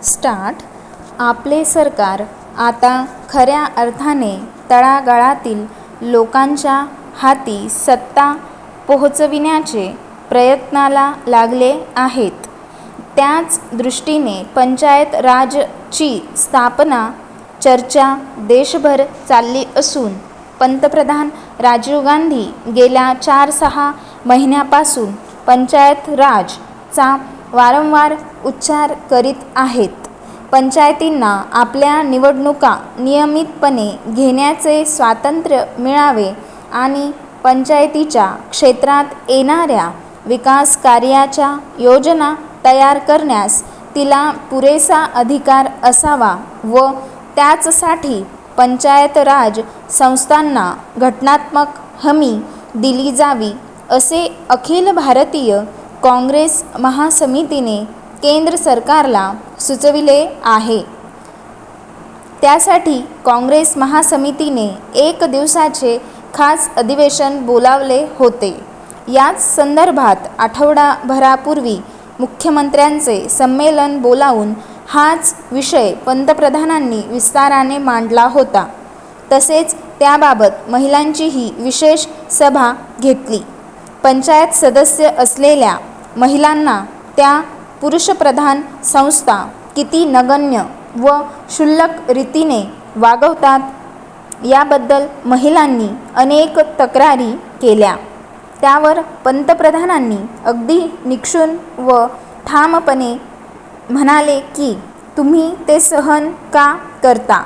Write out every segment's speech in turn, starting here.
Start. आपले सरकार आता खऱ्या अर्थाने तळागाळातील लोकांच्या हाती सत्ता पोहोचविण्याचे प्रयत्नाला लागले आहेत. त्याच दृष्टीने पंचायत राजची स्थापना चर्चा देशभर चालली असून पंतप्रधान राजीव गांधी गेल्या 4-6 महिन्यापासून पंचायत राजचा वारंवार उच्चार करीत आहेत. पंचायतींना आपल्या निवडणुका नियमितपणे घेण्याचे स्वातंत्र्य मिळावे आणि पंचायतीच्या क्षेत्रात येणाऱ्या विकास कार्याच्या योजना तयार करण्यास तिला पुरेसा अधिकार असावा व त्याचसाठी पंचायत राज संस्थांना घटनात्मक हमी दिली जावी असे अखिल भारतीय काँग्रेस महासमितीने केंद्र सरकारला सुचविले आहे. त्यासाठी काँग्रेस महासमितीने 1 दिवसाचे खास अधिवेशन बोलावले होते. याच संदर्भात आठवडाभरापूर्वी मुख्यमंत्र्यांचे संमेलन बोलावून हाच विषय पंतप्रधानांनी विस्ताराने मांडला होता. तसेच त्याबाबत महिलांचीही विशेष सभा घेतली. पंचायत सदस्य असलेल्या महिलांना त्या पुरुषप्रधान संस्था किती नगण्य व क्षुल्लक रीतीने वागवतात याबद्दल महिलांनी अनेक तक्रारी केल्या. त्यावर पंतप्रधानांनी अगदी निक्षून व ठामपणे म्हणाले की तुम्ही ते सहन का करता?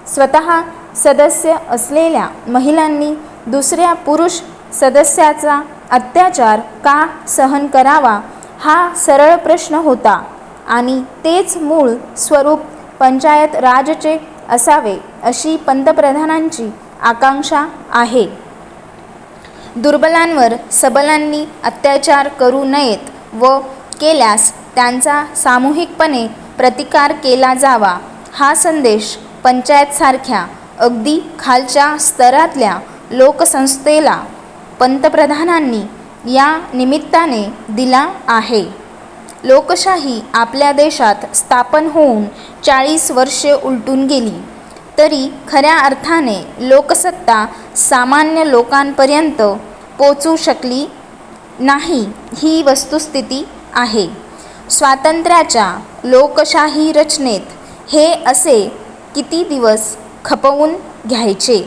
स्वतः सदस्य असलेल्या महिलांनी दुसऱ्या पुरुष सदस्याचा अत्याचार का सहन करावा हा सरळ प्रश्न होता आणि तेच मूळ स्वरूप पंचायत राजचे असावे अशी पंतप्रधानांची आकांक्षा आहे. दुर्बलांवर सबलांनी अत्याचार करू नयेत व केल्यास त्यांचा सामूहिकपणे प्रतिकार केला जावा हा संदेश पंचायतसारख्या अगदी खालच्या स्तरातल्या लोकसंस्थेला पंतप्रधानांनी या निमित्ताने दिला आहे. लोकशाही आपल्या देशात स्थापन होऊन 40 वर्षे उलटून गेली तरी खऱ्या अर्थाने लोकसत्ता सामान्य लोकांपर्यंत पोचू शकली नाही ही वस्तुस्थिती आहे. स्वातंत्र्याच्या लोकशाही रचनेत हे असे किती दिवस खपवून घ्यायचे?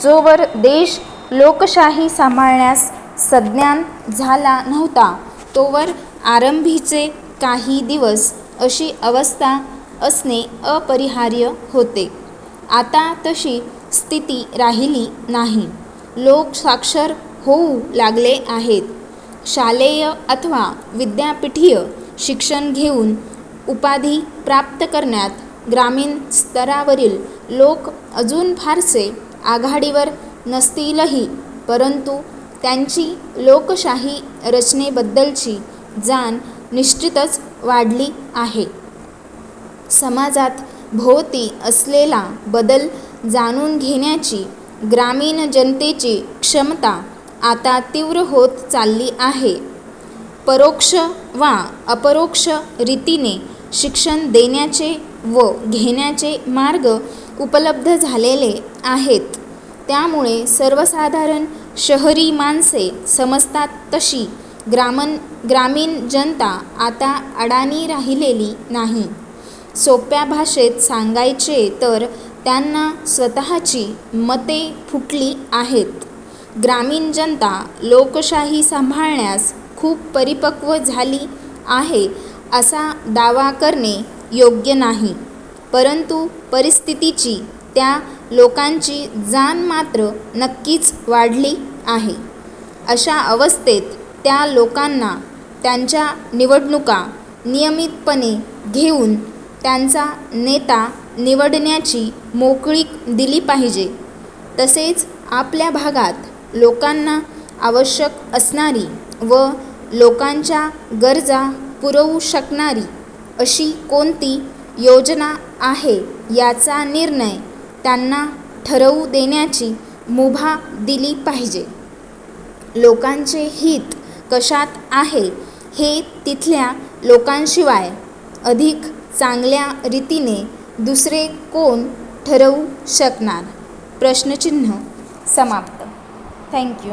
जोवर देश लोकशाही सांभाळण्यास सज्ञान झाला नव्हता तोवर आरंभीचे काही दिवस अशी अवस्था असणे अपरिहार्य होते. आता तशी स्थिती राहिली नाही. लोक साक्षर होऊ लागले आहेत. शालेय अथवा विद्यापीठीय शिक्षण घेऊन उपाधी प्राप्त करण्यात ग्रामीण स्तरावरील लोक अजून फारसे आघाडीवर नसतीलही परंतु त्यांची लोकशाही रचनेबद्दलची जाण निश्चितच वाढली आहे. समाजात भोवती असलेला बदल जाणून घेण्याची ग्रामीण जनतेची क्षमता आता तीव्र होत चालली आहे. परोक्ष वा अपरोक्ष रीतीने शिक्षण देण्याचे व घेण्याचे मार्ग उपलब्ध झालेले आहेत. त्यामुळे सर्वसाधारण शहरी माणसे समजतात तशी ग्रामीण जनता आता अडाणी राहिलेली नाही. सोप्या भाषेत सांगायचे तर त्यांना स्वतःची मते फुटली आहेत. ग्रामीण जनता लोकशाही सांभाळण्यास खूप परिपक्व झाली आहे असा दावा करणे योग्य नाही. परंतु परिस्थितीची त्या लोकांची जाण मात्र नक्कीच वाढली आहे. अशा अवस्थेत त्या लोकांना त्यांच्या निवडणुका नियमितपणे घेऊन त्यांचा नेता निवडण्याची मोकळीक दिली पाहिजे. तसेच आपल्या भागात लोकांना आवश्यक असणारी व लोकांच्या गरजा पुरवू शकणारी अशी कोणती योजना आहे याचा निर्णय त्यांना ठरवू देण्याची मुभा दिली पाहिजे. लोकांचे हित कशात आहे हे तिथल्या लोकांशिवाय अधिक चांगल्या रीतीने दुसरे कोण ठरवू शकणार? प्रश्नचिन्ह समाप्त. थँक्यू.